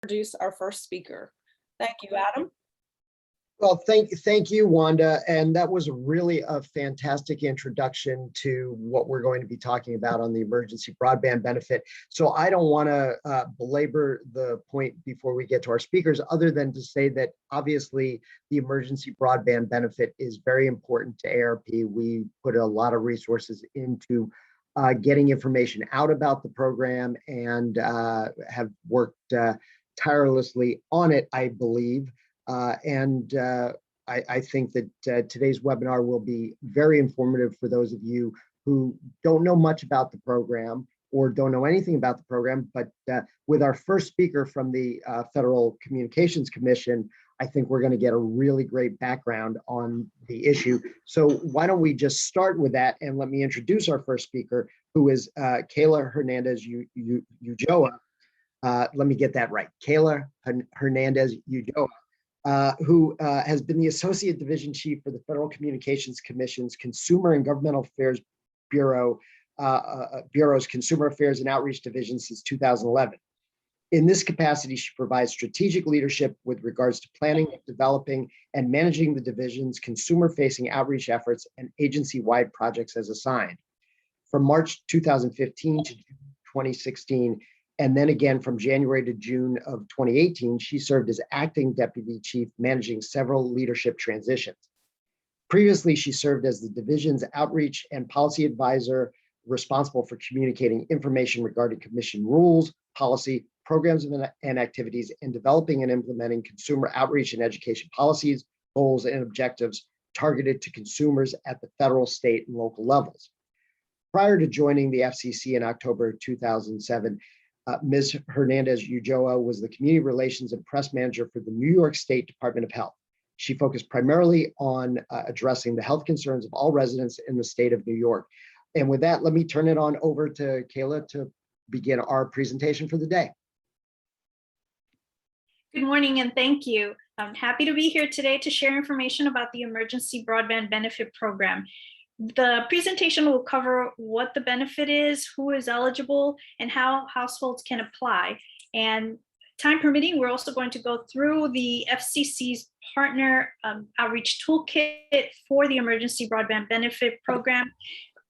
introduce our first speaker. Thank you, Adam. Well, thank you, Wanda. And that was really a fantastic introduction to what we're going to be talking about on the emergency broadband benefit. So I don't want to belabor the point before we get to our speakers, other than to say that obviously the emergency broadband benefit is very important to AARP. We put a lot of resources into getting information out about the program and have worked tirelessly on it, I believe. I think that today's webinar will be very informative for those of you who don't know much about the program or don't know anything about the program. But with our first speaker from the Federal Communications Commission, I think we're going to get a really great background on the issue. So why don't we just start with that, and let me introduce our first speaker, who is Kayla Hernandez-Ulloa. Let me get that right. Kayla Hernandez-Ulloa. Who has been the Associate Division Chief for the Federal Communications Commission's Consumer and Governmental Affairs Bureau's Consumer Affairs and Outreach Division since 2011. In this capacity, she provides strategic leadership with regards to planning, developing, and managing the division's consumer-facing outreach efforts and agency-wide projects as assigned. From March 2015 to June 2016, and then again from January to June of 2018, she served as acting deputy chief, managing several leadership transitions. Previously, she served as the division's outreach and policy advisor, responsible for communicating information regarding commission rules, policy, programs and activities, and developing and implementing consumer outreach and education policies, goals, and objectives targeted to consumers at the federal, state, and local levels. Prior to joining the FCC in October 2007, Ms. Hernandez-Ulloa was the Community Relations and Press Manager for the New York State Department of Health. She focused primarily on addressing the health concerns of all residents in the state of New York. And with that, let me turn it on over to Kayla to begin our presentation for the day. Good morning and thank you. I'm happy to be here today to share information about the Emergency Broadband Benefit Program. The presentation will cover what the benefit is, who is eligible, and how households can apply. And time permitting, we're also going to go through the FCC's partner outreach toolkit for the Emergency Broadband Benefit Program.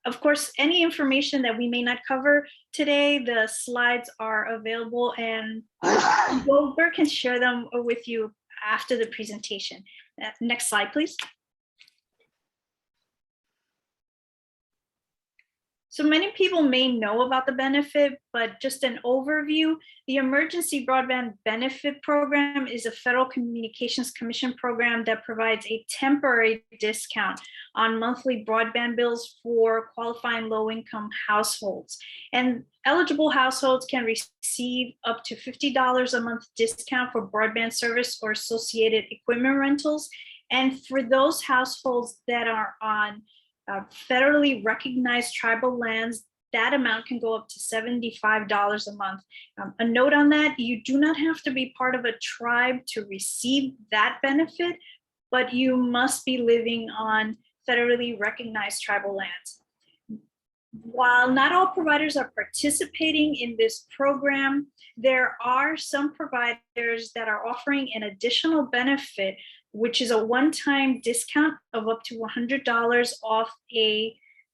Of course, any information that we may not cover today, the slides are available, and Goldberg can share them with you after the presentation. Next slide, please. So many people may know about the benefit, but just an overview, the Emergency Broadband Benefit Program is a Federal Communications Commission program that provides a temporary discount on monthly broadband bills for qualifying low-income households. And eligible households can receive up to $50 a month discount for broadband service or associated equipment rentals. And for those households that are on federally recognized tribal lands, that amount can go up to $75 a month. A note on that, you do not have to be part of a tribe to receive that benefit, but you must be living on federally recognized tribal lands. While not all providers are participating in this program, there are some providers that are offering an additional benefit, which is a one-time discount of up to $100 off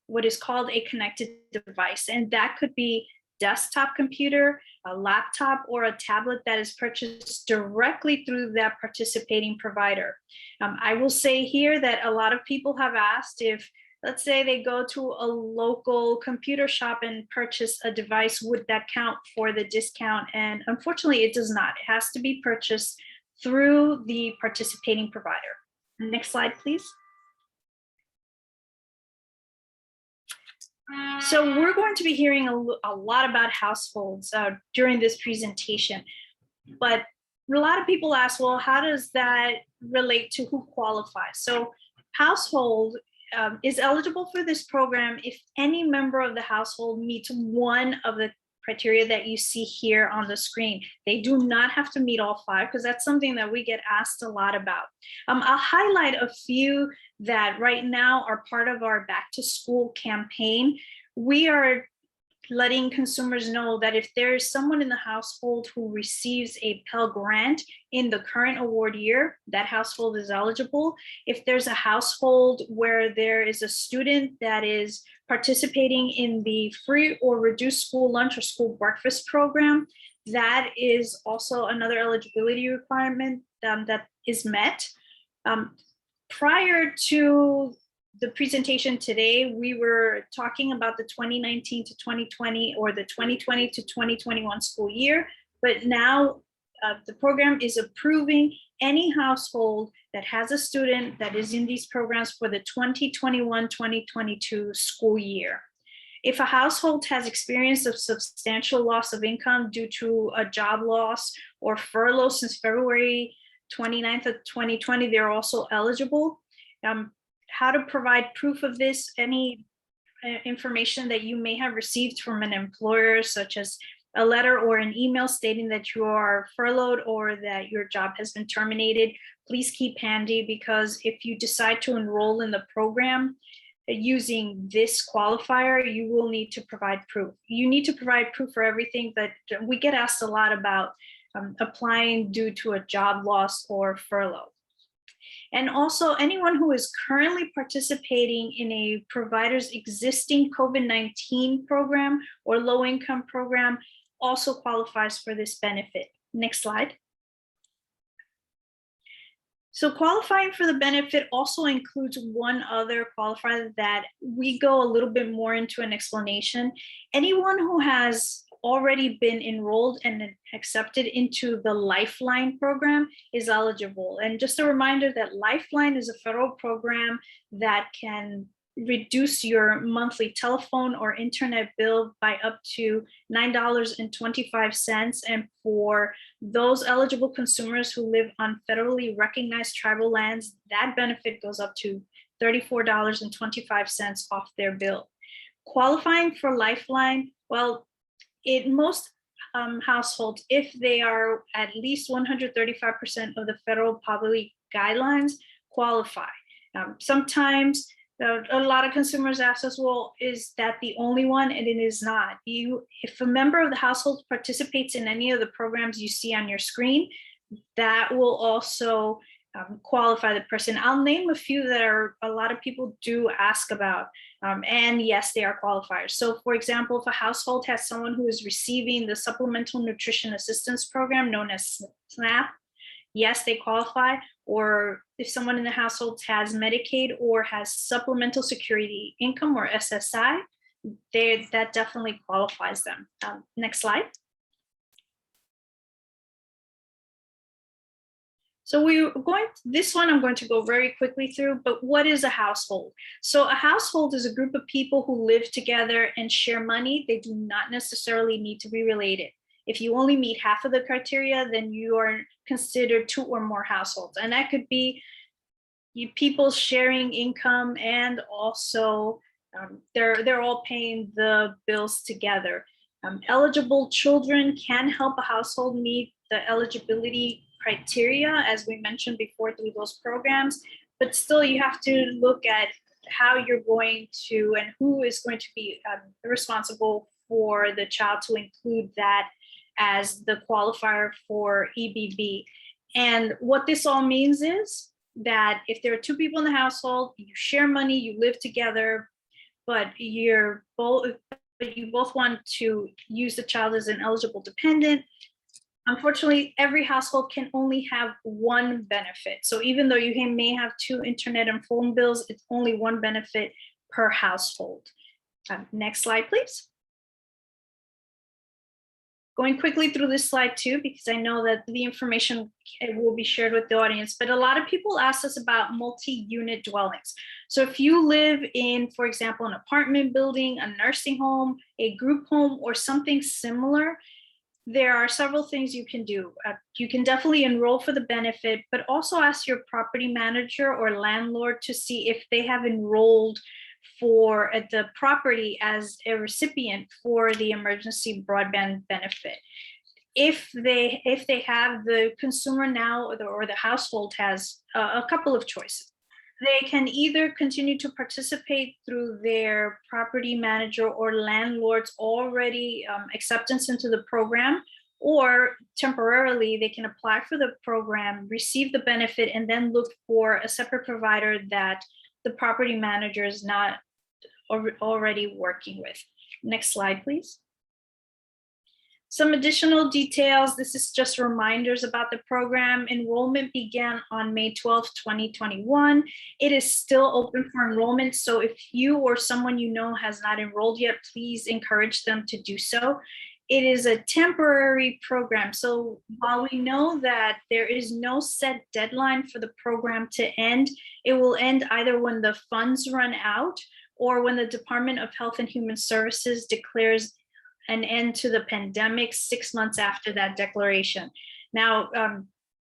what is called a connected device. And that could be desktop computer, a laptop, or a tablet that is purchased directly through that participating provider. I will say here that a lot of people have asked if, let's say they go to a local computer shop and purchase a device, would that count for the discount? And unfortunately, it does not. It has to be purchased through the participating provider. Next slide, please. So we're going to be hearing a lot about households during this presentation, but a lot of people ask, well, how does that relate to who qualifies? So household is eligible for this program if any member of the household meets one of the criteria that you see here on the screen. They do not have to meet all five, because that's something that we get asked a lot about. I'll highlight a few that right now are part of our back to school campaign. We are letting consumers know that if there is someone in the household who receives a Pell Grant in the current award year, that household is eligible. If there's a household where there is a student that is participating in the free or reduced school lunch or school breakfast program, that is also another eligibility requirement that is met. Prior to the presentation today, we were talking about the 2019 to 2020 or the 2020 to 2021 school year, but now the program is approving any household that has a student that is in these programs for the 2021-2022 school year. If a household has experienced a substantial loss of income due to a job loss or furlough since February 29th of 2020, they're also eligible. How to provide proof of this, any information that you may have received from an employer, such as a letter or an email stating that you are furloughed or that your job has been terminated, please keep handy, because if you decide to enroll in the program using this qualifier, you will need to provide proof. You need to provide proof for everything, but we get asked a lot about applying due to a job loss or furlough. And also, anyone who is currently participating in a provider's existing COVID-19 program or low-income program also qualifies for this benefit. Next slide. So qualifying for the benefit also includes one other qualifier that we go a little bit more into an explanation. Anyone who has already been enrolled and accepted into the Lifeline program is eligible. And just a reminder that Lifeline is a federal program that can reduce your monthly telephone or internet bill by up to $9.25. And for those eligible consumers who live on federally recognized tribal lands, that benefit goes up to $34.25 off their bill. Qualifying for Lifeline, well, in most households, if they are at least 135% of the federal poverty guidelines, qualify. Sometimes a lot of consumers ask us, well, is that the only one? And it is not. If a member of the household participates in any of the programs you see on your screen, that will also qualify the person. I'll name a few that a lot of people do ask about. And yes, they are qualifiers. So for example, if a household has someone who is receiving the Supplemental Nutrition Assistance Program known as SNAP, yes, they qualify. Or if someone in the household has Medicaid or has Supplemental Security Income or SSI, that definitely qualifies them. Next slide. So this one I'm going to go very quickly through, but what is a household? So a household is a group of people who live together and share money. They do not necessarily need to be related. If you only meet half of the criteria, then you are considered two or more households. And that could be people sharing income, and also they're all paying the bills together. Eligible children can help a household meet the eligibility criteria, as we mentioned before, through those programs, but still you have to look at how you're going to and who is going to be responsible for the child to include that as the qualifier for EBB. And what this all means is that if there are two people in the household, you share money, you live together, but you both want to use the child as an eligible dependent, unfortunately, every household can only have one benefit. So even though you may have two internet and phone bills, it's only one benefit per household. Next slide, please. Going quickly through this slide too, because I know that the information will be shared with the audience, but a lot of people ask us about multi-unit dwellings. So if you live in, for example, an apartment building, a nursing home, a group home, or something similar, there are several things you can do. You can definitely enroll for the benefit, but also ask your property manager or landlord to see if they have enrolled for the property as a recipient for the emergency broadband benefit. If they have, the consumer now or the household has a couple of choices. They can either continue to participate through their property manager or landlord's already acceptance into the program, or temporarily they can apply for the program, receive the benefit, and then look for a separate provider that the property manager is not already working with. Next slide, please. Some additional details. This is just reminders about the program. Enrollment began on May 12th, 2021. It is still open for enrollment. So if you or someone you know has not enrolled yet, please encourage them to do so. It is a temporary program. So while we know that there is no set deadline for the program to end, it will end either when the funds run out or when the Department of Health and Human Services declares an end to the pandemic 6 months after that declaration. Now,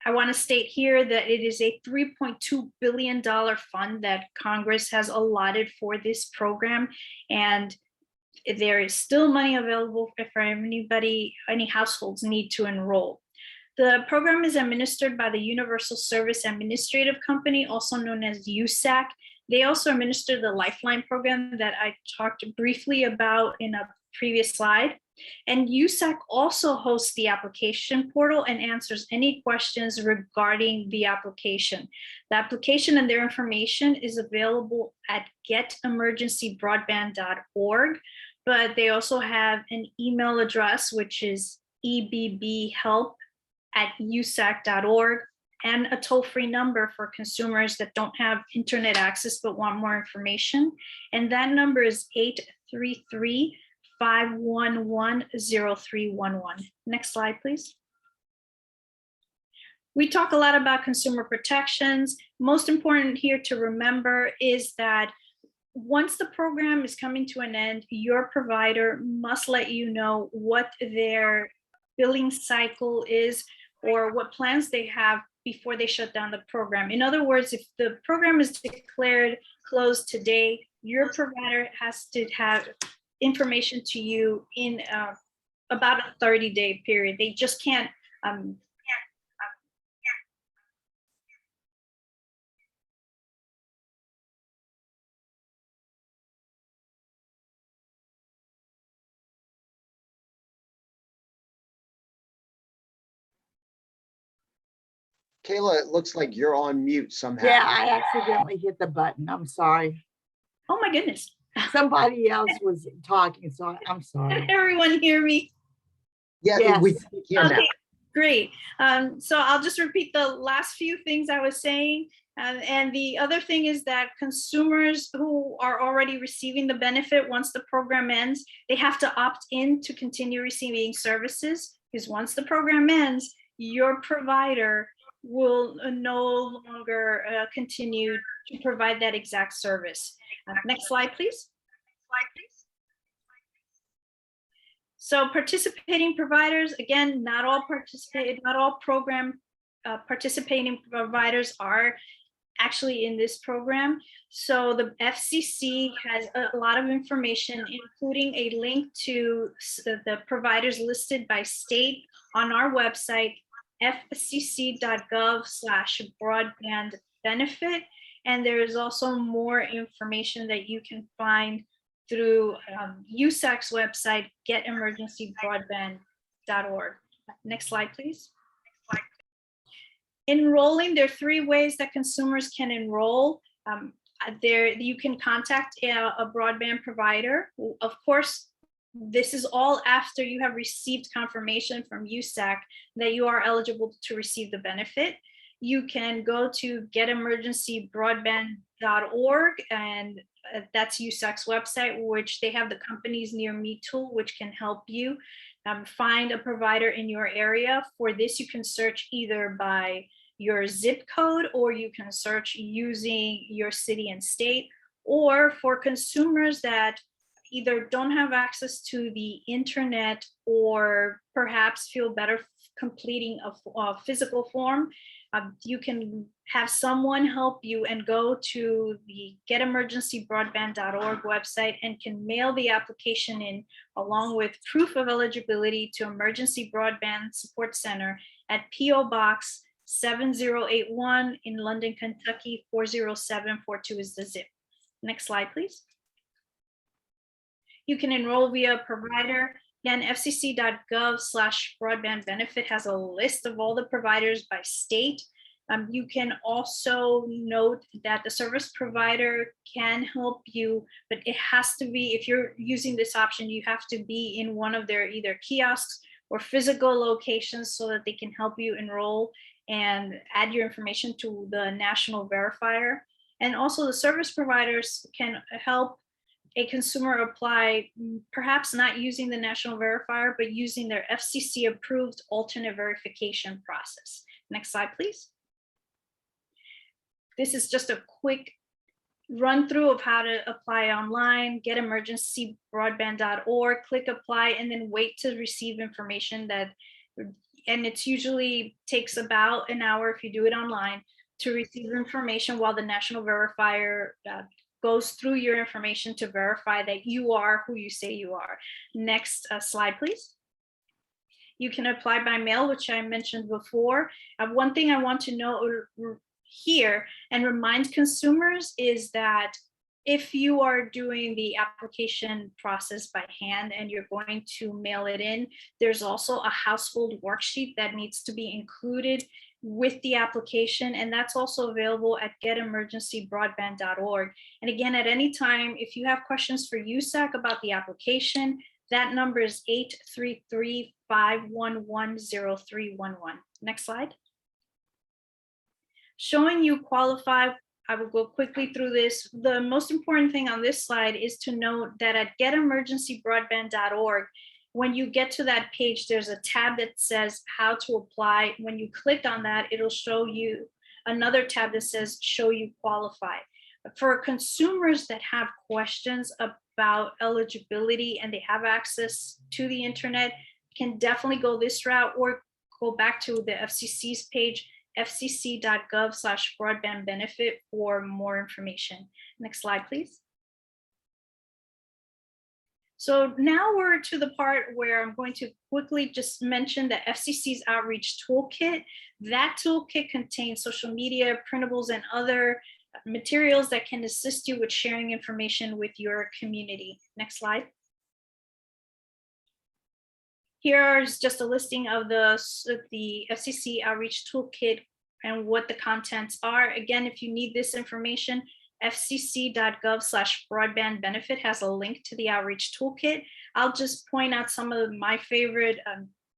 I want to state here that it is a $3.2 billion fund that Congress has allotted for this program, and there is still money available for anybody, any households need to enroll. The program is administered by the Universal Service Administrative Company, also known as USAC. They also administer the Lifeline program that I talked briefly about in a previous slide. And USAC also hosts the application portal and answers any questions regarding the application. The application and their information is available at getemergencybroadband.org, but they also have an email address, which is ebbhelp@usac.org, and a toll-free number for consumers that don't have internet access but want more information. And that number is 833-511-0311. Next slide, please. We talk a lot about consumer protections. Most important here to remember is that once the program is coming to an end, your provider must let you know what their billing cycle is or what plans they have before they shut down the program. In other words, if the program is declared closed today, your provider has to have information to you in about a 30-day period. They just can't Kayla, it looks like you're on mute somehow. Yeah, I accidentally hit the button. I'm sorry. oh my goodness. Somebody else was talking, so I'm sorry. Can everyone hear me? Yeah, Yes. we can hear now. Okay, great. So I'll just repeat the last few things I was saying. And the other thing is that consumers who are already receiving the benefit once the program ends, they have to opt in to continue receiving services, because once the program ends, your provider will no longer continue to provide that exact service. Next slide, please. So participating providers, again, not all program participating providers are actually in this program. So the FCC has a lot of information, including a link to the providers listed by state on our website, fcc.gov/broadband benefit. And there is also more information that you can find through USAC's website, getemergencybroadband.org. Next slide, please. Enrolling, there are 3 ways that consumers can enroll. You can contact a broadband provider. Of course, this is all after you have received confirmation from USAC that you are eligible to receive the benefit. You can go to getemergencybroadband.org, and that's USAC's website, which they have the companies near me tool, which can help you find a provider in your area. For this, you can search either by your zip code, or you can search using your city and state. Or for consumers that either don't have access to the internet or perhaps feel better completing a physical form, you can have someone help you and go to the getemergencybroadband.org website and can mail the application in along with proof of eligibility to Emergency Broadband Support Center at P.O. Box 7081. In London, Kentucky, 40742 is the zip. Next slide, please. You can enroll via provider. Again, fcc.gov/broadband benefit has a list of all the providers by state. You can also note that the service provider can help you, but it has to be, if you're using this option, you have to be in one of their either kiosks or physical locations so that they can help you enroll and add your information to the national verifier. And also the service providers can help a consumer apply, perhaps not using the national verifier, but using their FCC approved alternate verification process. Next slide, please. This is just a quick run through of how to apply online. Get emergencybroadband.org, click apply, and then wait to receive information that, and it's usually takes about an hour if you do it online to receive information while the national verifier goes through your information to verify that you are who you say you are. Next slide, please. You can apply by mail, which I mentioned before. One thing I want to know here and remind consumers is that if you are doing the application process by hand and you're going to mail it in, there's also a household worksheet that needs to be included with the application, and that's also available at getemergencybroadband.org. And again, at any time, if you have questions for USAC about the application, that number is 833-511-0311. Next slide. Showing you qualify, I will go quickly through this. The most important thing on this slide is to note that at getemergencybroadband.org, when you get to that page, there's a tab that says how to apply. When you click on that, it'll show you another tab that says show you qualify. For consumers that have questions about eligibility and they have access to the internet, can definitely go this route or go back to the FCC's page, fcc.gov/broadband benefit for more information. Next slide, please. So now we're to the part where I'm going to quickly just mention the FCC's outreach toolkit. That toolkit contains social media, printables, and other materials that can assist you with sharing information with your community. Next slide. Here's just a listing of the FCC outreach toolkit and what the contents are. Again, if you need this information, fcc.gov/broadband benefit has a link to the outreach toolkit. I'll just point out some of my favorite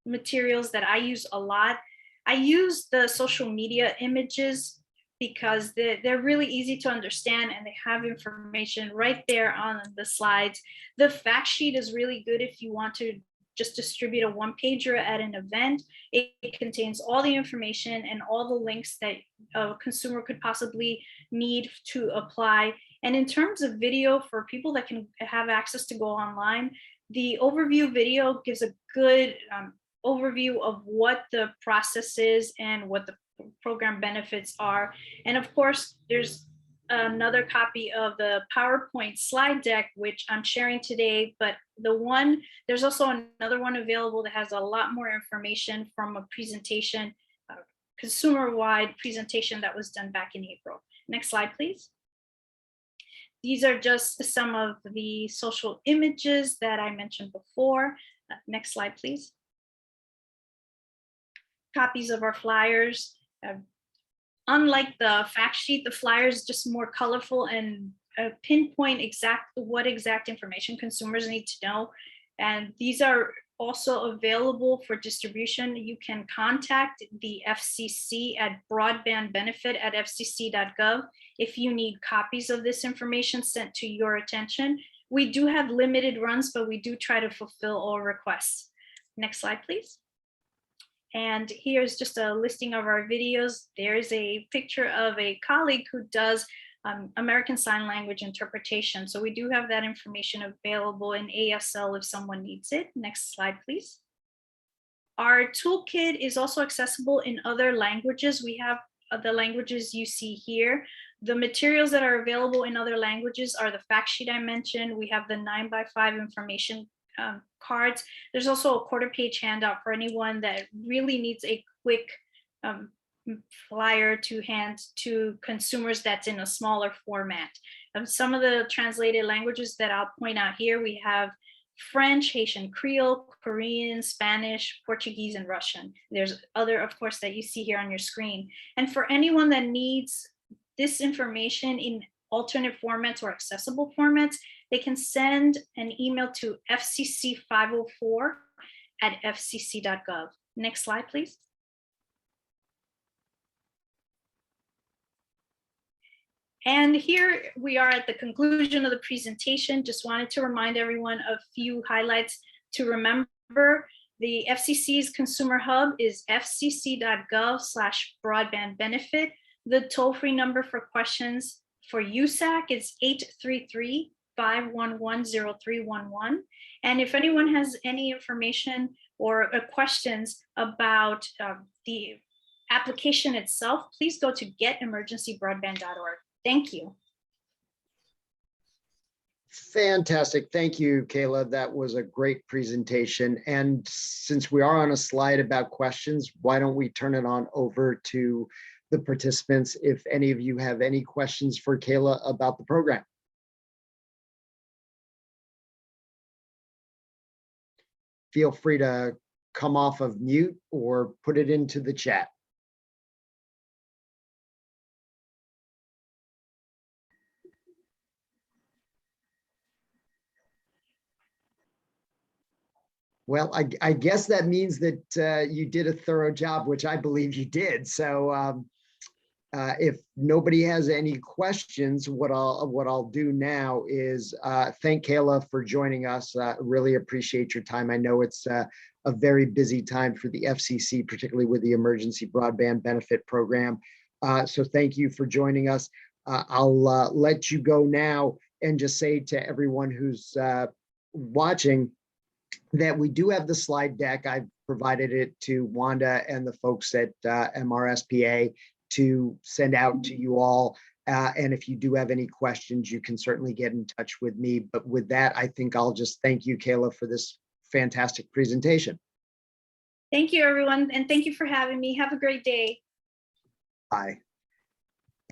materials that I use a lot. I use the social media images because they're really easy to understand and they have information right there on the slides. The fact sheet is really good if you want to just distribute a one-pager at an event. It contains all the information and all the links that a consumer could possibly need to apply. And in terms of video, for people that can have access to go online, the overview video gives a good overview of what the process is and what the program benefits are. And of course, there's another copy of the PowerPoint slide deck, which I'm sharing today, but there's also another one available that has a lot more information from a presentation, consumer-wide presentation that was done back in April. Next slide, please. These are just some of the social images that I mentioned before. Next slide, please. Copies of our flyers. Unlike the fact sheet, the flyer is just more colorful and pinpoint what exact information consumers need to know. And these are also available for distribution. You can contact the FCC at broadbandbenefit@fcc.gov if you need copies of this information sent to your attention. We do have limited runs, but we do try to fulfill all requests. Next slide, please. And here's just a listing of our videos. There's a picture of a colleague who does American Sign Language interpretation. So we do have that information available in ASL if someone needs it. Next slide, please. Our toolkit is also accessible in other languages. We have the languages you see here. The materials that are available in other languages are the fact sheet I mentioned. We have the 9x5 information cards. There's also a quarter-page handout for anyone that really needs a quick flyer to hand to consumers that's in a smaller format. Some of the translated languages that I'll point out here, we have French, Haitian Creole, Korean, Spanish, Portuguese, and Russian. There's other, of course, that you see here on your screen. And for anyone that needs this information in alternate formats or accessible formats, they can send an email to fcc504@fcc.gov. Next slide, please. And here we are at the conclusion of the presentation. Just wanted to remind everyone of a few highlights to remember. The FCC's Consumer Hub is fcc.gov/broadband benefit. The toll-free number for questions for USAC is 833-511-0311. And if anyone has any information or questions about the application itself, please go to getemergencybroadband.org. Thank you. Fantastic. Thank you, Kayla. That was a great presentation. And since we are on a slide about questions, why don't we turn it on over to the participants if any of you have any questions for Kayla about the program. Feel free to come off of mute or put it into the chat. Well, I guess that means that you did a thorough job, which I believe you did. So if nobody has any questions, what I'll do now is thank Kayla for joining us. Really appreciate your time. I know it's a very busy time for the FCC, particularly with the Emergency Broadband Benefit Program. So thank you for joining us. I'll let you go now and just say to everyone who's watching that we do have the slide deck. I've provided it to Wanda and the folks at MRSPA to send out to you all. And if you do have any questions, you can certainly get in touch with me. But with that, I think I'll just thank you, Kayla, for this fantastic presentation. Thank you, everyone. And thank you for having me. Have a great day. Bye.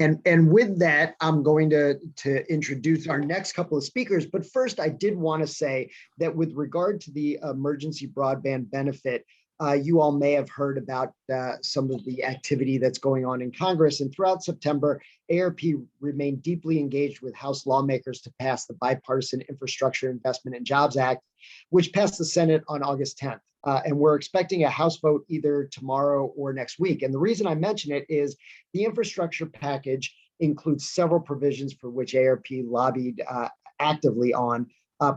And with that, I'm going to introduce our next couple of speakers. But first, I did want to say that with regard to the emergency broadband benefit, you all may have heard about some of the activity that's going on in Congress. And throughout September, AARP remained deeply engaged with House lawmakers to pass the Bipartisan Infrastructure Investment and Jobs Act, which passed the Senate on August 10th. And we're expecting a House vote either tomorrow or next week. And the reason I mention it is the infrastructure package includes several provisions for which AARP lobbied actively on,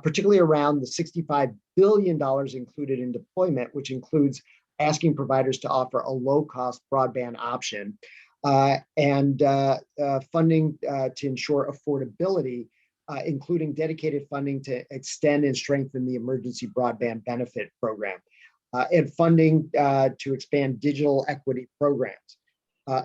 particularly around the $65 billion included in deployment, which includes asking providers to offer a low-cost broadband option and funding to ensure affordability, including dedicated funding to extend and strengthen the emergency broadband benefit program, and funding to expand digital equity programs.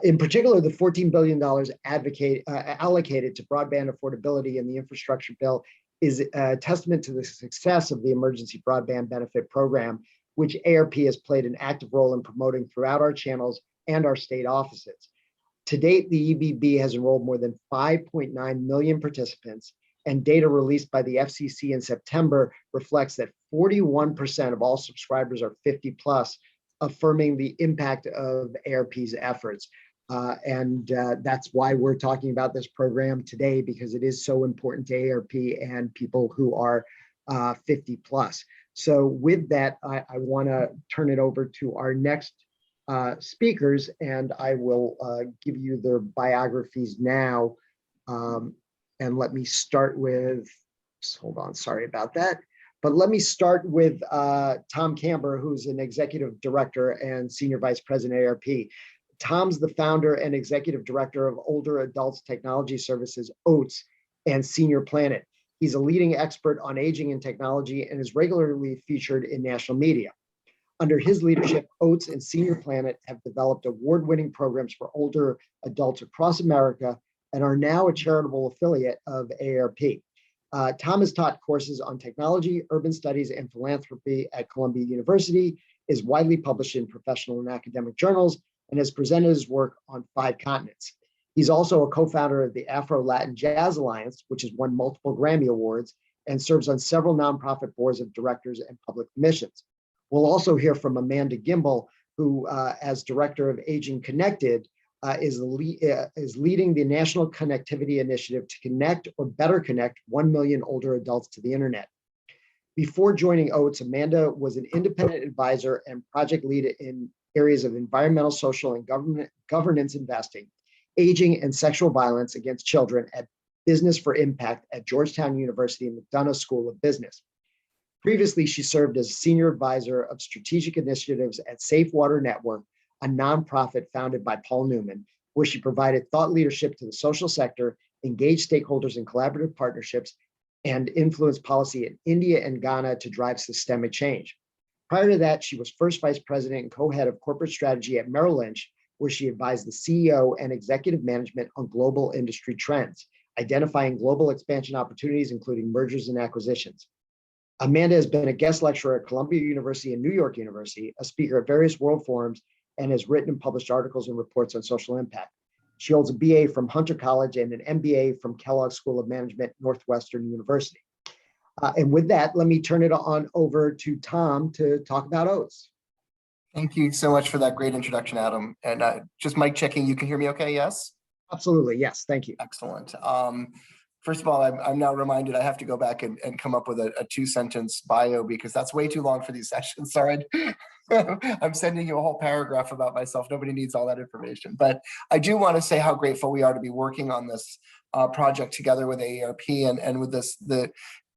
In particular, the $14 billion allocated to broadband affordability in the infrastructure bill is a testament to the success of the emergency broadband benefit program, which AARP has played an active role in promoting throughout our channels and our state offices. To date, the EBB has enrolled more than 5.9 million participants, and data released by the FCC in September reflects that 41% of all subscribers are 50 plus, affirming the impact of AARP's efforts. And that's why we're talking about this program today, because it is so important to AARP and people who are 50 plus. So with that, I want to turn it over to our next speakers, and I will give you their biographies now. And let me start with, hold on, sorry about that. But let me start with Tom Kamber, who's an executive director and senior vice president at AARP. Tom's the founder and executive director of Older Adults Technology Services, OATS, and Senior Planet. He's a leading expert on aging and technology and is regularly featured in national media. Under his leadership, OATS and Senior Planet have developed award-winning programs for older adults across America and are now a charitable affiliate of AARP. Tom has taught courses on technology, urban studies, and philanthropy at Columbia University, is widely published in professional and academic journals, and has presented his work on 5 continents. He's also a co-founder of the Afro-Latin Jazz Alliance, which has won multiple Grammy Awards and serves on several nonprofit boards of directors and public commissions. We'll also hear from Amanda Gimble, who, as director of Aging Connected, is leading the National Connectivity Initiative to connect or better connect 1 million older adults to the internet. Before joining OATS, Amanda was an independent advisor and project lead in areas of environmental, social, and governance investing, aging, and sexual violence against children at Business for Impact at Georgetown University and McDonough School of Business. Previously, she served as senior advisor of strategic initiatives at Safe Water Network, a nonprofit founded by Paul Newman, where she provided thought leadership to the social sector, engaged stakeholders in collaborative partnerships, and influenced policy in India and Ghana to drive systemic change. Prior to that, she was first vice president and co-head of corporate strategy at Merrill Lynch, where she advised the CEO and executive management on global industry trends, identifying global expansion opportunities, including mergers and acquisitions. Amanda has been a guest lecturer at Columbia University and New York University, a speaker at various world forums, and has written and published articles and reports on social impact. She holds a BA from Hunter College and an MBA from Kellogg School of Management, Northwestern University. And with that, let me turn it on over to Tom to talk about OATS. Thank you so much for that great introduction, Adam. And just mic checking, you can hear me okay, yes? Absolutely, yes, thank you. Excellent. First of all, I'm now reminded I have to go back and come up with a 2-sentence bio because that's way too long for these sessions. Sorry. I'm sending you a whole paragraph about myself. Nobody needs all that information. But I do want to say how grateful we are to be working on this project together with AARP and with this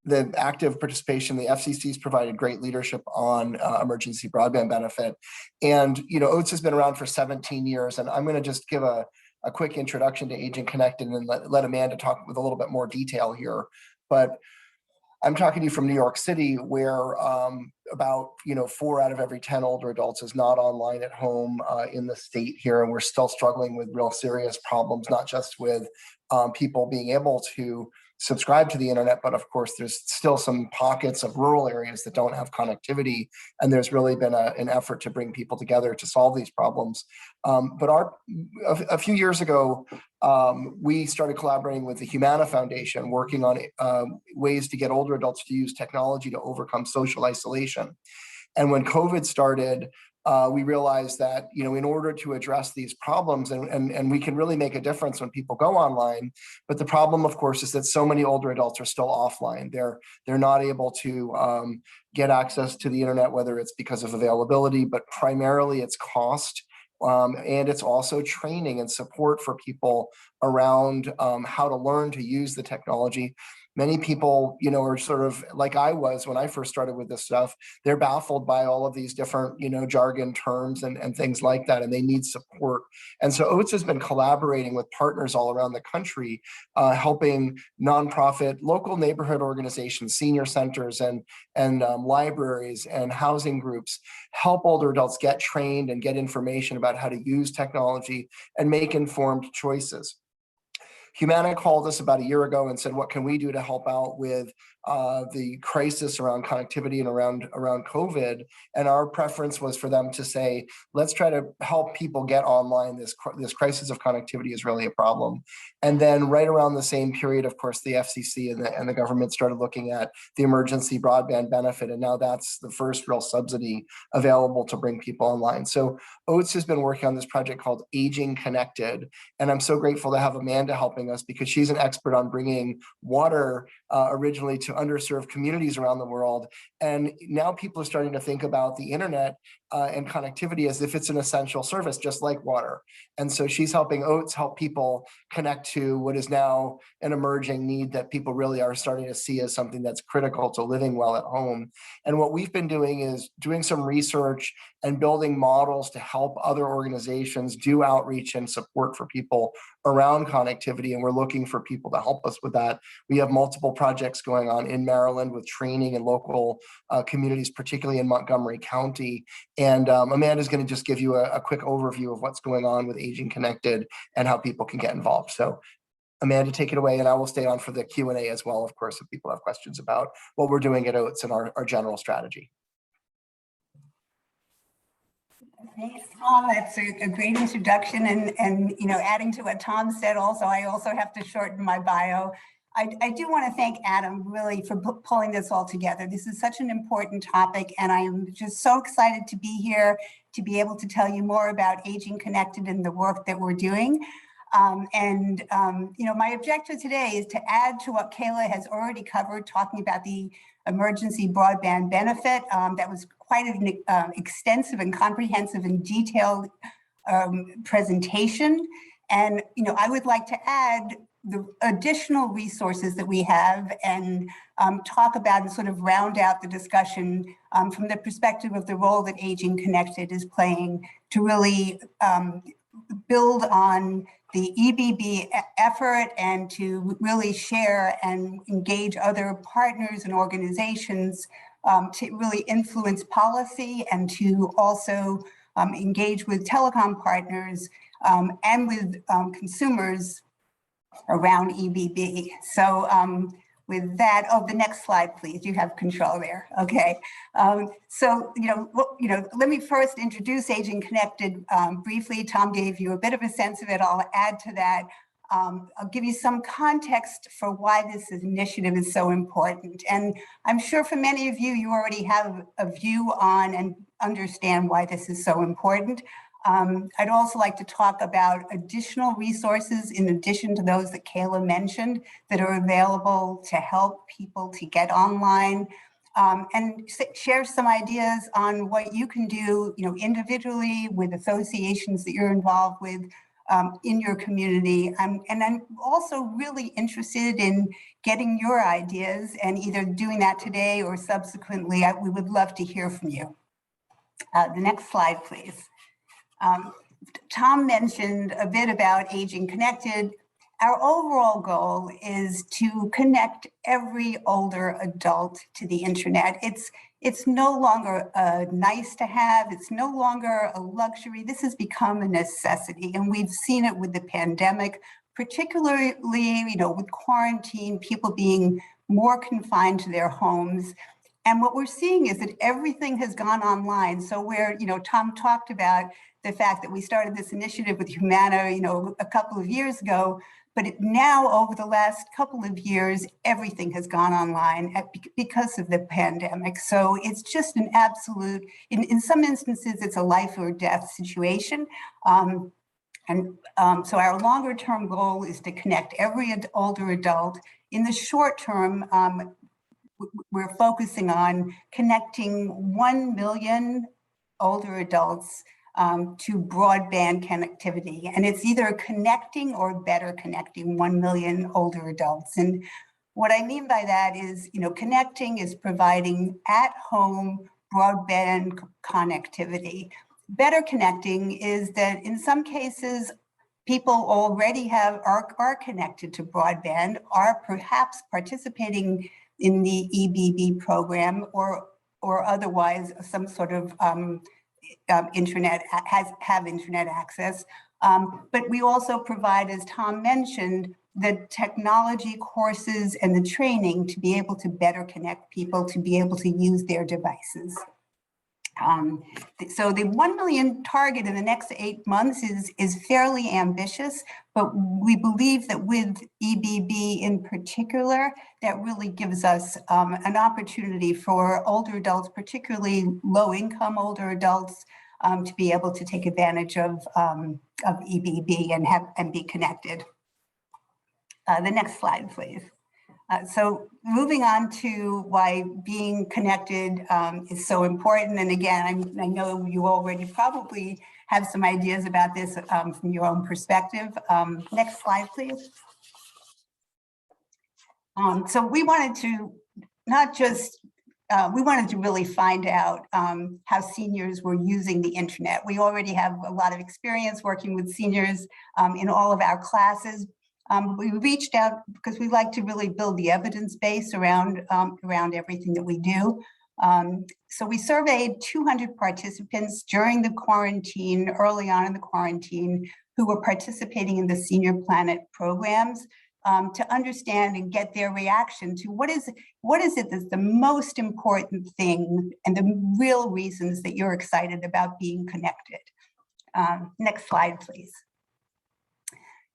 the active participation. The FCC's provided great leadership on emergency broadband benefit. And, you know, OATS has been around for 17 years. And I'm going to just give a quick introduction to Aging Connected and let Amanda talk with a little bit more detail here. But I'm talking to you from New York City, where about 4 out of every 10 older adults is not online at home in the state here, and we're still struggling with real serious problems, not just with people being able to subscribe to the internet, but of course there's still some pockets of rural areas that don't have connectivity, and there's really been an effort to bring people together to solve these problems. But a few years ago, we started collaborating with the Humana Foundation, working on ways to get older adults to use technology to overcome social isolation. And when COVID started, we realized that, in order to address these problems, and we can really make a difference when people go online, but the problem, of course, is that so many older adults are still offline. They're not able to get access to the internet, whether it's because of availability, but primarily it's cost. And it's also training and support for people around how to learn to use the technology. Many people, are sort of like I was when I first started with this stuff. They're baffled by all of these different, jargon terms and things like that, and they need support. And so OATS has been collaborating with partners all around the country, helping nonprofit, local neighborhood organizations, senior centers, and libraries and housing groups help older adults get trained and get information about how to use technology and make informed choices. Humana called us about a year ago and said, what can we do to help out with the crisis around connectivity and around COVID? And our preference was for them to say, let's try to help people get online. This crisis of connectivity is really a problem. And then right around the same period, of course, the FCC and the government started looking at the emergency broadband benefit. And now that's the first real subsidy available to bring people online. So OATS has been working on this project called Aging Connected. And I'm so grateful to have Amanda helping us because she's an expert on bringing water originally to underserved communities around the world. And now people are starting to think about the internet and connectivity as if it's an essential service, just like water. And so she's helping OATS help people connect to what is now an emerging need that people really are starting to see as something that's critical to living well at home. And what we've been doing is doing some research and building models to help other organizations do outreach and support for people around connectivity. And we're looking for people to help us with that. We have multiple projects going on in Maryland with training in local communities, particularly in Montgomery County. And Amanda's going to just give you a quick overview of what's going on with Aging Connected and how people can get involved. So Amanda, take it away, and I will stay on for the Q&A as well, of course, if people have questions about what we're doing at OATS and our general strategy. Thanks, Tom. That's a great introduction, and you know, adding to what Tom said, also I also have to shorten my bio. I do want to thank Adam really for pulling this all together. This is such an important topic, and I am just so excited to be here to be able to tell you more about Aging Connected and the work that we're doing. You know, my objective today is to add to what Kayla has already covered, talking about the emergency broadband benefit. That was quite an extensive and comprehensive and detailed presentation. And, you know, I would like to add the additional resources that we have and talk about and sort of round out the discussion from the perspective of the role that Aging Connected is playing to really build on the EBB effort and to really share and engage other partners and organizations to really influence policy and to also engage with telecom partners and with consumers around EBB. So with that, oh, the next slide, please. You have control there. Okay. So, you know, let me first introduce Aging Connected briefly. Tom gave you a bit of a sense of it. I'll add to that. I'll give you some context for why this initiative is so important. And I'm sure for many of you, you already have a view on and understand why this is so important. I'd also like to talk about additional resources in addition to those that Kayla mentioned that are available to help people to get online and share some ideas on what you can do, you know, individually with associations that you're involved with in your community. And I'm also really interested in getting your ideas and either doing that today or subsequently. We would love to hear from you. The next slide, please. Tom mentioned a bit about Aging Connected. Our overall goal is to connect every older adult to the internet. It's no longer a nice to have, it's no longer a luxury. This has become a necessity, and we've seen it with the pandemic, particularly, you know, with quarantine, people being more confined to their homes. And what we're seeing is that everything has gone online. So where, you know, Tom talked about the fact that we started this initiative with Humana, you know, a couple of years ago, but now over the last couple of years, everything has gone online because of the pandemic. So it's just an absolute, in some instances, it's a life or death situation. So our longer term goal is to connect every older adult. In the short term, we're focusing on connecting 1 million older adults to broadband connectivity. And it's either connecting or better connecting 1 million older adults. And what I mean by that is, you know, connecting is providing at-home broadband connectivity. Better connecting is that in some cases, people already are connected to broadband, are perhaps participating in the EBB program or otherwise some sort of internet, have internet access. But we also provide, as Tom mentioned, the technology courses and the training to be able to better connect people, to be able to use their devices. So the 1 million target in the next 8 months is fairly ambitious, but we believe that with EBB in particular, that really gives us an opportunity for older adults, particularly low-income older adults, to be able to take advantage of EBB and be connected. The next slide, please. So moving on to why being connected is so important. And again, I know you already probably have some ideas about this from your own perspective. Next slide, please. So we wanted to we wanted to really find out how seniors were using the internet. We already have a lot of experience working with seniors in all of our classes. We reached out because we like to really build the evidence base around everything that we do. So we surveyed 200 participants during the quarantine, early on in the quarantine, who were participating in the Senior Planet programs. to understand and get their reaction to what is it that's the most important thing and the real reasons that you're excited about being connected. Next slide, please.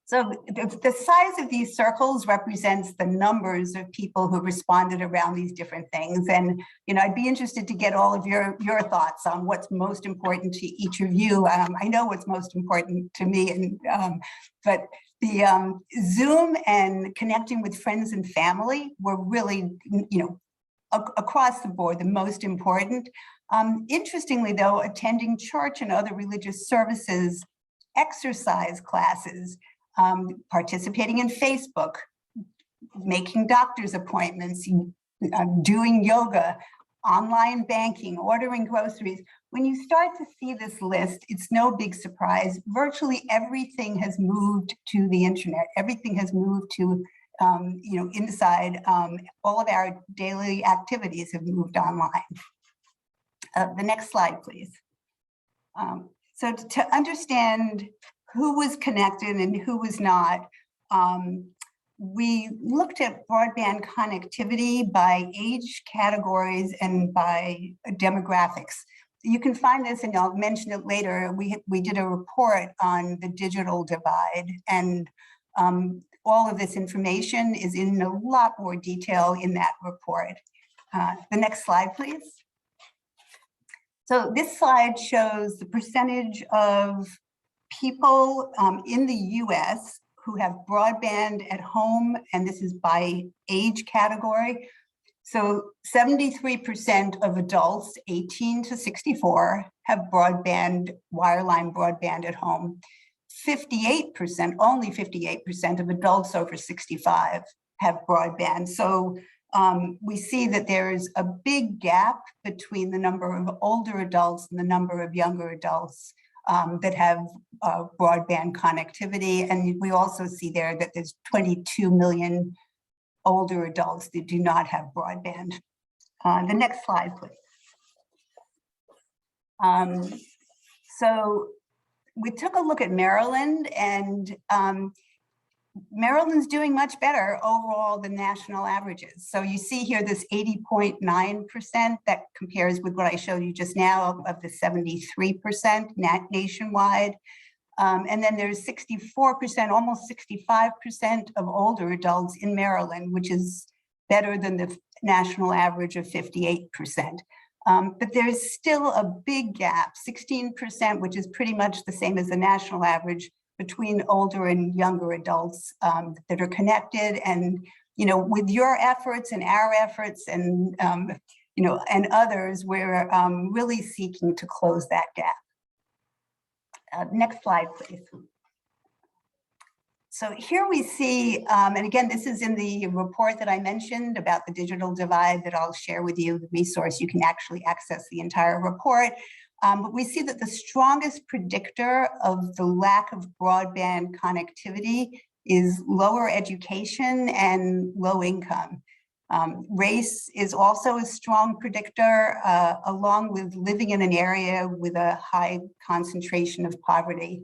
So the size of these circles represents the numbers of people who responded around these different things. And, I'd be interested to get all of your thoughts on what's most important to each of you. I know what's most important to me, and but the Zoom and connecting with friends and family were really, across the board, the most important. Interestingly, though, attending church and other religious services, exercise classes, participating in Facebook, making doctor's appointments, doing yoga, online banking, ordering groceries. When you start to see this list, it's no big surprise. Virtually everything has moved to the internet. Everything has moved to, inside. All of our daily activities have moved online. The next slide, please. So to understand who was connected and who was not, we looked at broadband connectivity by age categories and by demographics. You can find this, and I'll mention it later. We did a report on the digital divide, and all of this information is in a lot more detail in that report. The next slide, please. So this slide shows the percentage of people in the US who have broadband at home, and this is by age category. So 73% of adults 18 to 64 have broadband, wireline broadband at home. 58%, only 58% of adults over 65 have broadband. So we see that there's a big gap between the number of older adults and the number of younger adults that have broadband connectivity. And we also see there that there's 22 million older adults that do not have broadband. The next slide, please. So we took a look at Maryland, and Maryland's doing much better overall than national averages. So you see here this 80.9% that compares with what I showed you just now of the 73% nationwide. And then there's 64%, almost 65% of older adults in Maryland, which is better than the national average of 58%. But there's still a big gap, 16%, which is pretty much the same as the national average, between older and younger adults that are connected. And, with your efforts and our efforts and, and others, we're really seeking to close that gap. Next slide, please. So here we see, and again, this is in the report that I mentioned about the digital divide that I'll share with you, the resource. You can actually access the entire report. But we see that the strongest predictor of the lack of broadband connectivity is lower education and low income. Race is also a strong predictor, along with living in an area with a high concentration of poverty.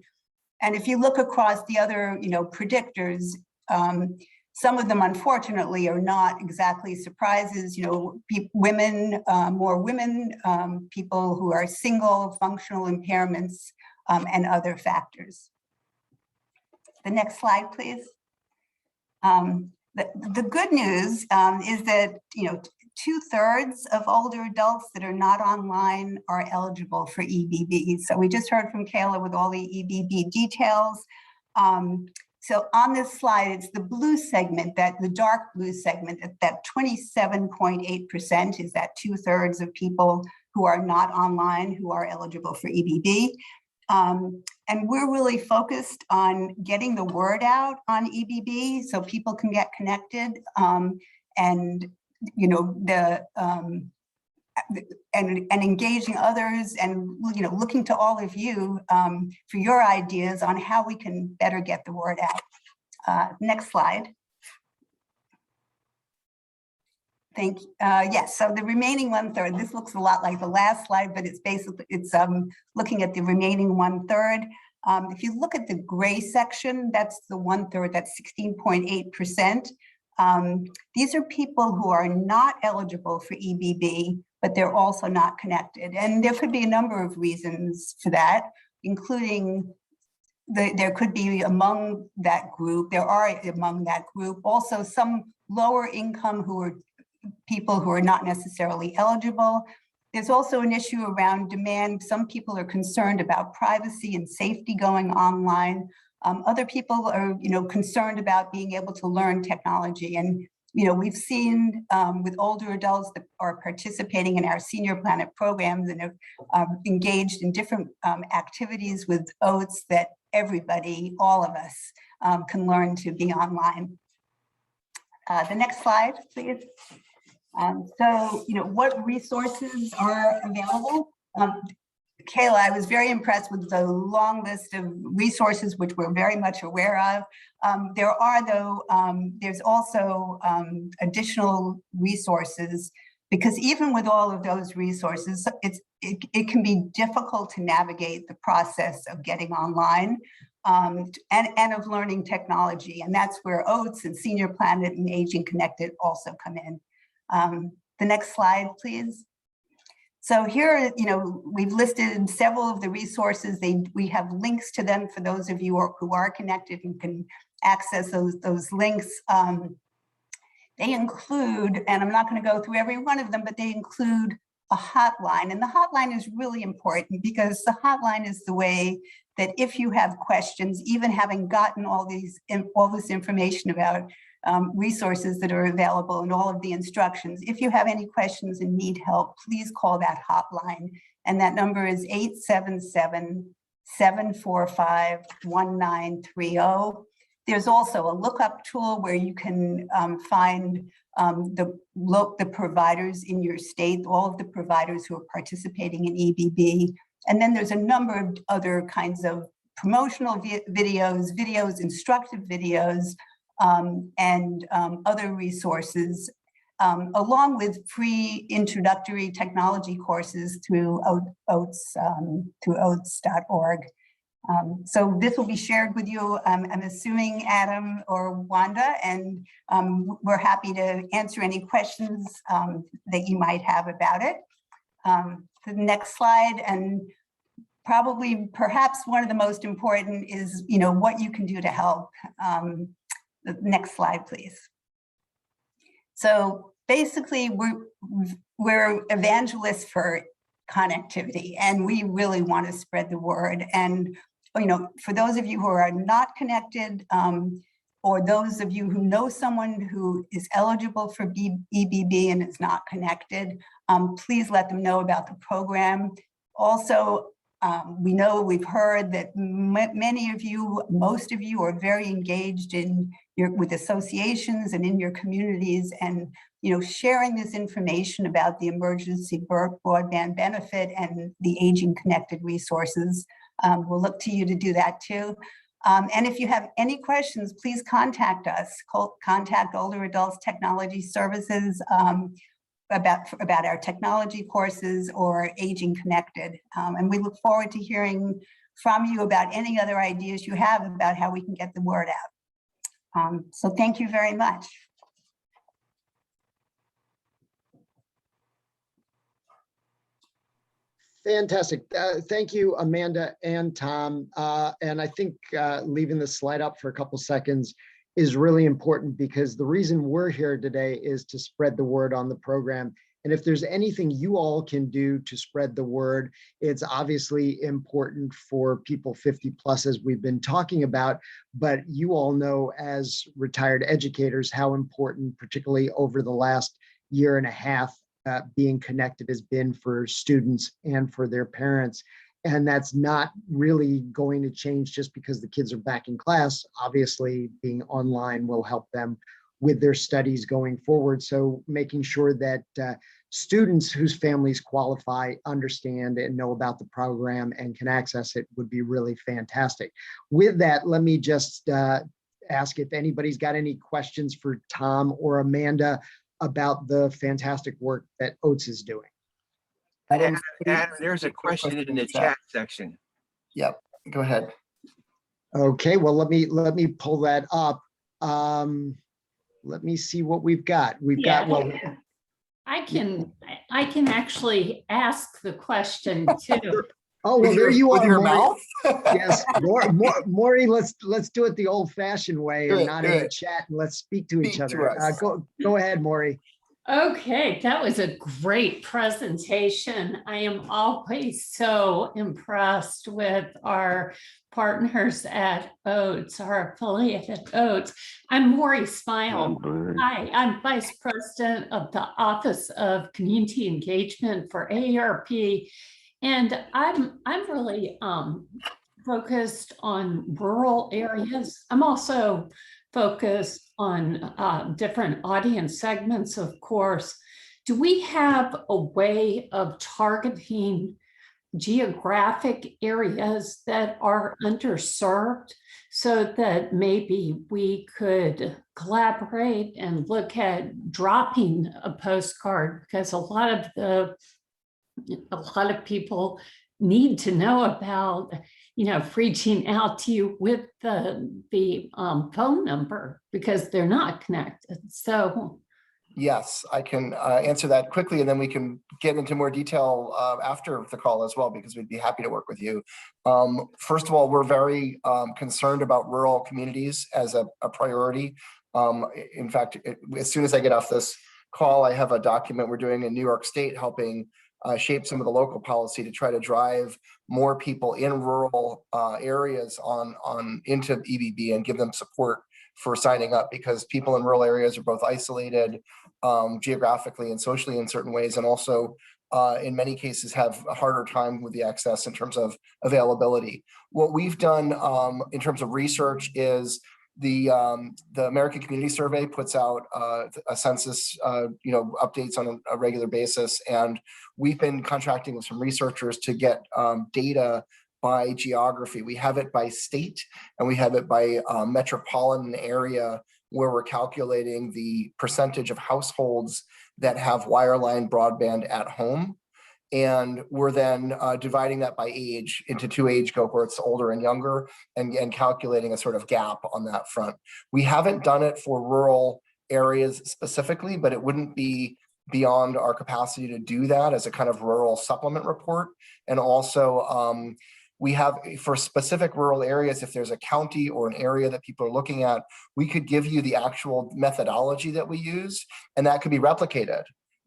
And if you look across the other, predictors, some of them, unfortunately, are not exactly surprises. Women, more women, people who are single, functional impairments, and other factors. The next slide, please. The good news is that 2/3 of older adults that are not online are eligible for EBB. So we just heard from Kayla with all the EBB details. So on this slide, it's the blue segment, the dark blue segment, that 27.8% is that 2/3 of people who are not online who are eligible for EBB. And we're really focused on getting the word out on EBB so people can get connected, and and engaging others, and looking to all of you for your ideas on how we can better get the word out. Next slide. Thank you. Yes, so the remaining 1/3, this looks a lot like the last slide, but it's basically, looking at the remaining 1/3. If you look at the gray section, that's the 1/3, that's 16.8%. These are people who are not eligible for EBB, but they're also not connected. And there could be a number of reasons for that, including there could be among that group, there are among that group also some lower income people who are not necessarily eligible. There's also an issue around demand. Some people are concerned about privacy and safety going online. Other people are, concerned about being able to learn technology. And, we've seen with older adults that are participating in our Senior Planet programs and are engaged in different activities with OATS that everybody, all of us, can learn to be online. The next slide, please. So, what resources are available? Kayla, I was very impressed with the long list of resources, which we're very much aware of. There are, though, there's also additional resources, because even with all of those resources, it can be difficult to navigate the process of getting online and of learning technology. And that's where OATS and Senior Planet and Aging Connected also come in. The next slide, please. So here, we've listed several of the resources. We have links to them for those of you who are connected and can access those links. They include, and I'm not going to go through every one of them, but they include a hotline. And the hotline is really important because the hotline is the way that if you have questions, even having gotten all this information about resources that are available and all of the instructions. If you have any questions and need help, please call that hotline. And that number is 877-745-1930. There's also a lookup tool where you can find the providers in your state, all of the providers who are participating in EBB. And then there's a number of other kinds of promotional videos, instructive videos, and other resources, along with free introductory technology courses through oats.org. So this will be shared with you, I'm assuming, Adam or Wanda, and we're happy to answer any questions that you might have about it. The next slide, and perhaps one of the most important is, what you can do to help. The next slide, please. So basically, we're evangelists for connectivity, and we really want to spread the word. And for those of you who are not connected, or those of you who know someone who is eligible for EBB and is not connected, please let them know about the program. Also, we've heard that many of you, most of you, are very engaged with associations and in your communities, and sharing this information about the emergency broadband benefit and the aging connected resources. We'll look to you to do that too. And if you have any questions, please contact us. Contact Older Adults Technology Services about our technology courses or Aging Connected. And we look forward to hearing from you about any other ideas you have about how we can get the word out. So thank you very much. Fantastic. Thank you, Amanda and Tom. And I think leaving the slide up for a couple seconds is really important, because the reason we're here today is to spread the word on the program. And if there's anything you all can do to spread the word, it's obviously important for people 50 plus, as we've been talking about, but you all know as retired educators how important, particularly over the last year and a half, being connected has been for students and for their parents. And that's not really going to change just because the kids are back in class. Obviously, being online will help them with their studies going forward. So making sure that students whose families qualify, understand and know about the program and can access it would be really fantastic. With that, let me just ask if anybody's got any questions for Tom or Amanda about the fantastic work that OATS is doing. And there's a question in the chat section. Yep, go ahead. Okay, well, let me pull that up. Let me see what we've got. We've got, well, I can actually ask the question too. oh, well, there you With are, your Maury. mouth? Yes, Maury, let's do it the old fashioned way Do and it, not do in the it. chat, and let's speak to each Speak to other. us. Go ahead, Maury. Okay, that was a great presentation. I am always so impressed with our partners at OATS, our affiliate at OATS. I'm Maury Smile. Hi, I'm Vice President of the Office of Community Engagement for AARP. And I'm really focused on rural areas. I'm also focused on different audience segments, of course. Do we have a way of targeting geographic areas that are underserved so that maybe we could collaborate and look at dropping a postcard? Because a lot of people need to know about, reaching out to you with the phone number because they're not connected. So Yes, I can answer that quickly, and then we can get into more detail after the call as well, because we'd be happy to work with you. First of all, we're very concerned about rural communities as a priority. In fact, as soon as I get off this call, I have a document we're doing in New York State helping shape some of the local policy to try to drive more people in rural areas into EBB and give them support for signing up, because people in rural areas are both isolated geographically and socially in certain ways, and also in many cases have a harder time with the access in terms of availability. What we've done in terms of research is the American Community Survey puts out a census, updates on a regular basis, and we've been contracting with some researchers to get data by geography. We have it by state, and we have it by metropolitan area, where we're calculating the percentage of households that have wireline broadband at home. And we're then dividing that by age into two age cohorts, older and younger, and calculating a sort of gap on that front. We haven't done it for rural areas specifically, but it wouldn't be beyond our capacity to do that as a kind of rural supplement report. And also, we have, for specific rural areas, if there's a county or an area that people are looking at, we could give you the actual methodology that we use, and that could be replicated.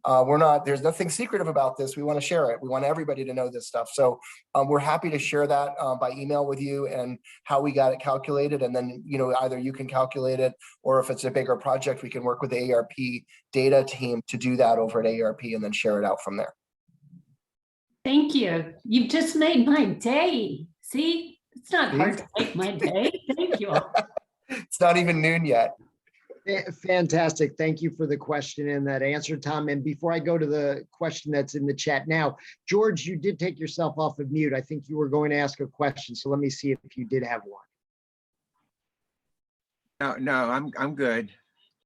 There's nothing secretive about this. We want to share it. We want everybody to know this stuff. So we're happy to share that by email with you and how we got it calculated. And then, either you can calculate it, or if it's a bigger project, we can work with the AARP data team to do that over at AARP and then share it out from there. thank you. You've just made my day. See, it's not hard to make my day. Thank you. It's not even noon yet. Fantastic. Thank you for the question and that answer, Tom. And before I go to the question that's in the chat now, George, you did take yourself off of mute. I think you were going to ask a question. So let me see if you did have one. No, I'm good.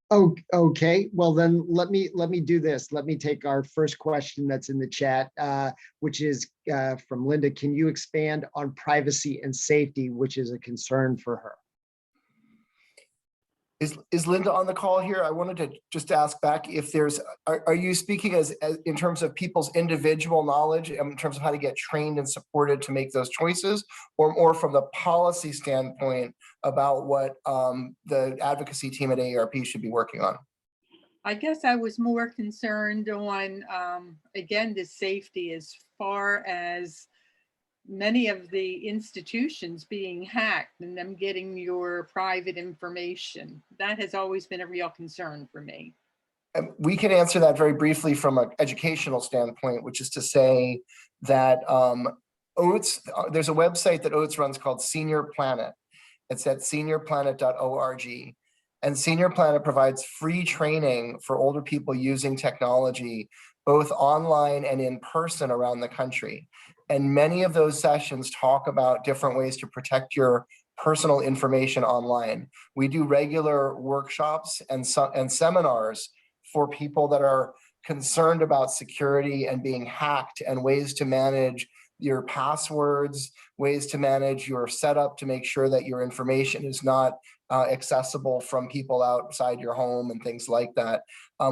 Oh, okay. Well, then let me do this. Let me take our first question that's in the chat, which is from Linda. Can you expand on privacy and safety, which is a concern for her? Is Linda on the call here? I wanted to just ask back if are you speaking as in terms of people's individual knowledge, in terms of how to get trained and supported to make those choices, or more from the policy standpoint about what the advocacy team at AARP should be working on? I guess I was more concerned on, again, the safety, as far as many of the institutions being hacked and them getting your private information. That has always been a real concern for me. We can answer that very briefly from an educational standpoint, which is to say that OATS, there's a website that OATS runs called Senior Planet. It's at seniorplanet.org. And Senior Planet provides free training for older people using technology, both online and in person around the country. And many of those sessions talk about different ways to protect your personal information online. We do regular workshops and seminars for people that are concerned about security and being hacked, and ways to manage your passwords, ways to manage your setup to make sure that your information is not accessible from people outside your home and things like that.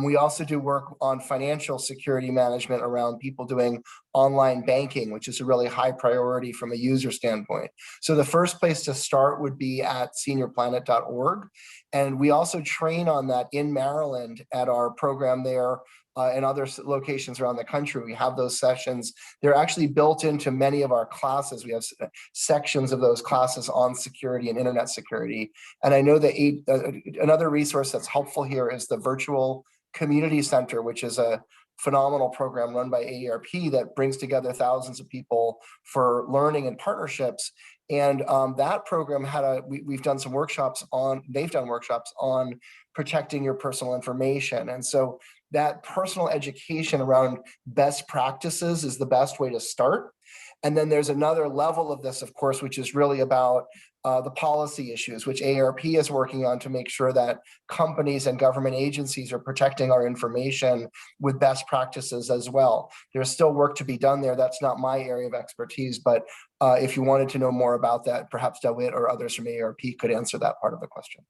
We also do work on financial security management around people doing online banking, which is a really high priority from a user standpoint. So the first place to start would be at seniorplanet.org. And we also train on that in Maryland at our program there. And other locations around the country. We have those sessions. They're actually built into many of our classes. We have sections of those classes on security and internet security. And I know that another resource that's helpful here is the Virtual Community Center, which is a phenomenal program run by AARP that brings together thousands of people for learning and partnerships. And that program had we've done some workshops on, they've done workshops on protecting your personal information. And so that personal education around best practices is the best way to start. And then there's another level of this, of course, which is really about the policy issues, which AARP is working on to make sure that companies and government agencies are protecting our information with best practices as well. There's still work to be done there. That's not my area of expertise, but if you wanted to know more about that, perhaps DeWitt or others from AARP could answer that part of the question.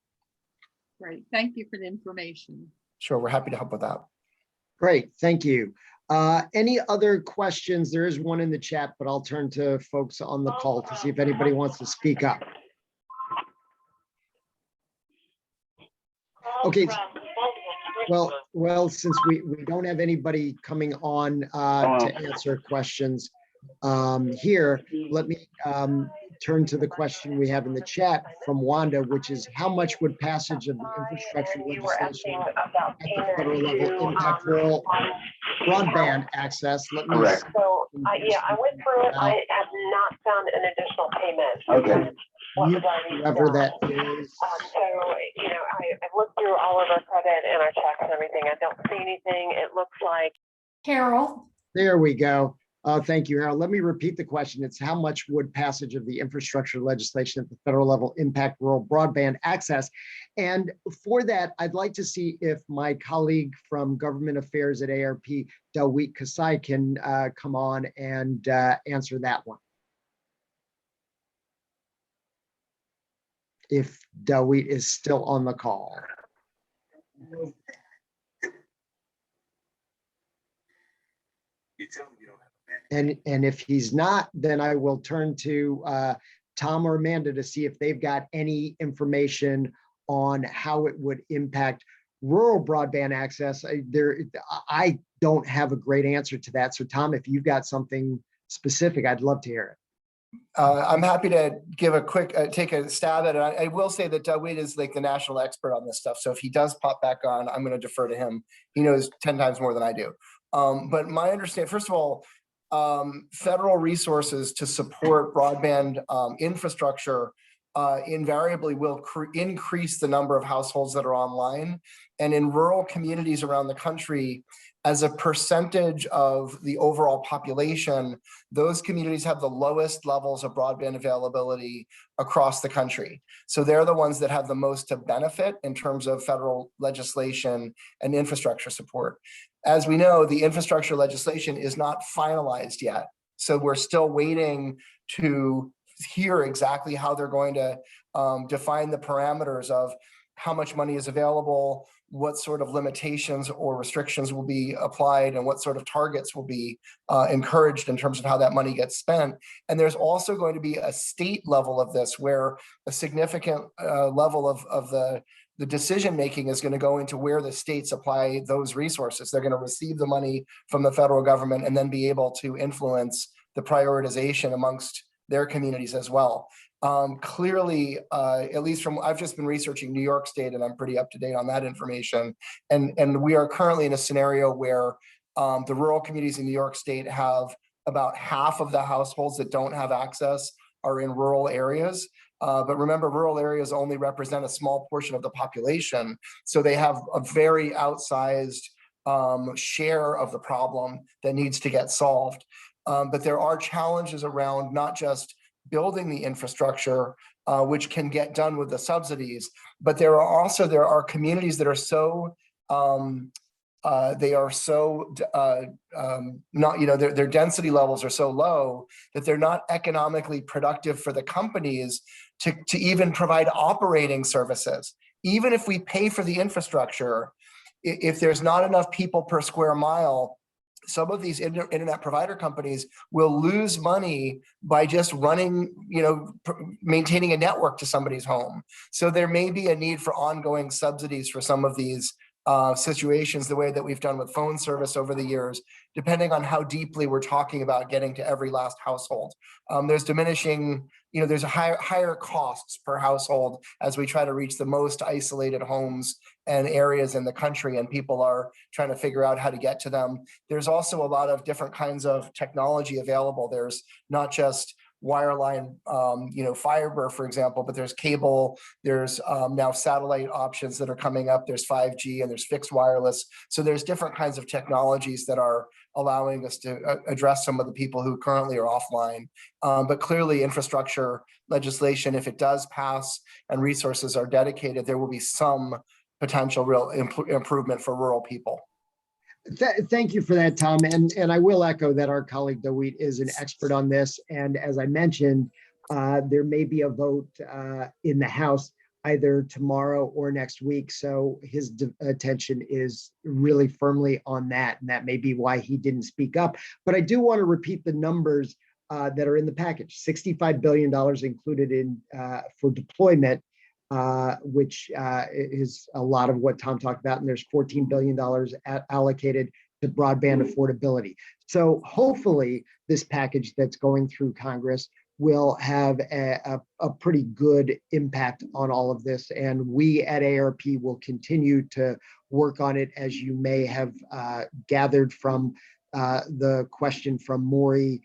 Great, thank you for the information. Sure, we're happy to help with that. Great, thank you. Any other questions? There is one in the chat, but I'll turn to folks on the call to see if anybody wants to speak up. Okay. Well, since we don't have anybody coming on to answer questions here, let me turn to the question we have in the chat from Wanda, which is how much would passage of the infrastructure legislation at the federal level impact rural broadband access? Let me Correct. So, yeah, I went through it. I have not found an additional payment. Okay. Whoever that is. So, you know, I've looked through all of our credit and our checks and everything. I don't see anything. It looks like. Carol. There we go. Thank you, Harold. Let me repeat the question. It's how much would passage of the infrastructure legislation at the federal level impact rural broadband access? And for that, I'd like to see if my colleague from Government Affairs at AARP, DeWitt Kasai, can come on and answer that one. If DeWitt is still on the call. And if he's not, then I will turn to Tom or Amanda to see if they've got any information on how it would impact rural broadband access. I don't have a great answer to that. So Tom, if you've got something specific, I'd love to hear it. I'm happy to give a quick, take a stab at it. I will say that DeWitt is like the national expert on this stuff. So if he does pop back on, I'm going to defer to him. He knows 10 times more than I do. But my understanding, first of all, federal resources to support broadband infrastructure invariably will increase the number of households that are online. And in rural communities around the country, as a percentage of the overall population, those communities have the lowest levels of broadband availability across the country. So they're the ones that have the most to benefit in terms of federal legislation and infrastructure support. As we know, the infrastructure legislation is not finalized yet. So we're still waiting to hear exactly how they're going to define the parameters of how much money is available, what sort of limitations or restrictions will be applied, and what sort of targets will be encouraged in terms of how that money gets spent. And there's also going to be a state level of this where a significant level of the decision-making is going to go into where the states apply those resources. They're going to receive the money from the federal government and then be able to influence the prioritization amongst their communities as well. Clearly, at least from, I've just been researching New York State and I'm pretty up to date on that information. And we are currently in a scenario where the rural communities in New York State have about half of the households that don't have access are in rural areas. But remember, rural areas only represent a small portion of the population. So they have a very outsized share of the problem that needs to get solved. But there are challenges around not just building the infrastructure, which can get done with the subsidies, but there are communities that are so they are so not, their density levels are so low that they're not economically productive for the companies to even provide operating services. Even if we pay for the infrastructure, if there's not enough people per square mile, some of these internet provider companies will lose money by just running, maintaining a network to somebody's home. So there may be a need for ongoing subsidies for some of these situations, the way that we've done with phone service over the years, depending on how deeply we're talking about getting to every last household. There's diminishing, there's a higher costs per household as we try to reach the most isolated homes and areas in the country, and people are trying to figure out how to get to them. There's also a lot of different kinds of technology available. There's not just wireline, fiber, for example, but there's cable, there's now satellite options that are coming up, there's 5G and there's fixed wireless. So there's different kinds of technologies that are allowing us to address some of the people who currently are offline. But clearly infrastructure legislation, if it does pass and resources are dedicated, there will be some potential real improvement for rural people. Thank you for that, Tom. And I will echo that our colleague DeWitt is an expert on this. And as I mentioned, there may be a vote in the House either tomorrow or next week. So his attention is really firmly on that. And that may be why he didn't speak up. But I do want to repeat the numbers that are in the package. $65 billion included in for deployment, which is a lot of what Tom talked about. And there's $14 billion allocated to broadband affordability. So hopefully this package that's going through Congress will have a pretty good impact on all of this. And we at AARP will continue to work on it, as you may have gathered from the question from Maury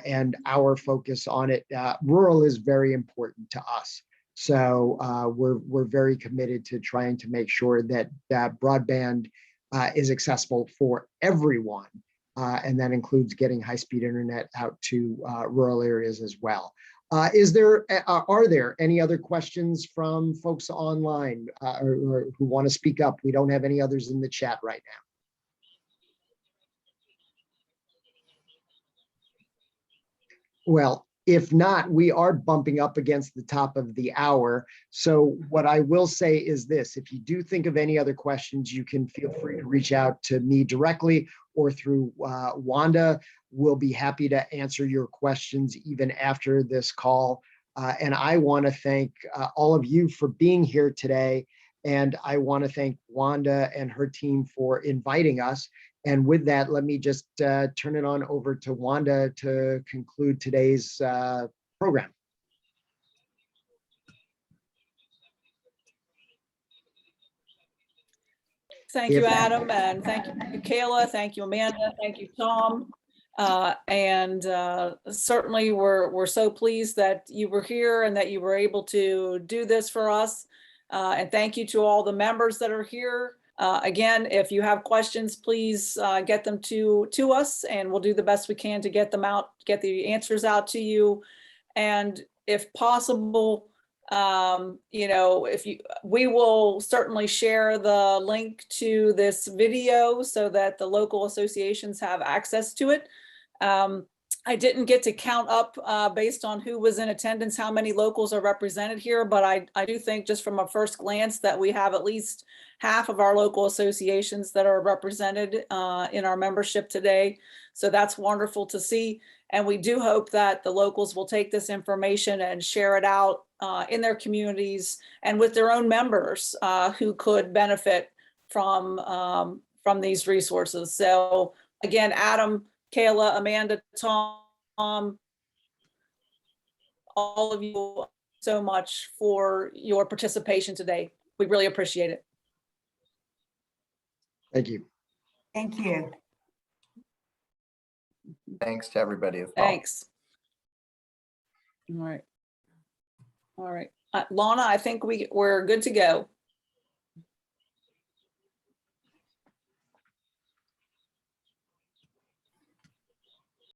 and our focus on it. Rural is very important to us. So we're very committed to trying to make sure that broadband is accessible for everyone. And that includes getting high-speed internet out to rural areas as well. Are there any other questions from folks online or who want to speak up? We don't have any others in the chat right now. Well, if not, we are bumping up against the top of the hour. So what I will say is this: if you do think of any other questions, you can feel free to reach out to me directly or through Wanda. We'll be happy to answer your questions even after this call. And I want to thank all of you for being here today. And I want to thank Wanda and her team for inviting us. And with that, let me just turn it on over to Wanda to conclude today's program. Thank you, Adam, and thank you, Kayla. Thank you, Amanda. Thank you, Tom. Certainly we're so pleased that you were here and that you were able to do this for us. And thank you to all the members that are here. Again, if you have questions, please get them to us, and we'll do the best we can to get them out, get the answers out to you. And if possible, we will certainly share the link to this video so that the local associations have access to it. I didn't get to count up based on who was in attendance, how many locals are represented here, but I do think just from a first glance that we have at least half of our local associations that are represented in our membership today. So that's wonderful to see. And we do hope that the locals will take this information and share it out in their communities and with their own members who could benefit from these resources. So again, Adam, Kayla, Amanda, Tom, all of you so much for your participation today. We really appreciate it. Thank you. Thank you. Thanks to everybody as well. Thanks. All right. All right. Lana, I think we're good to go.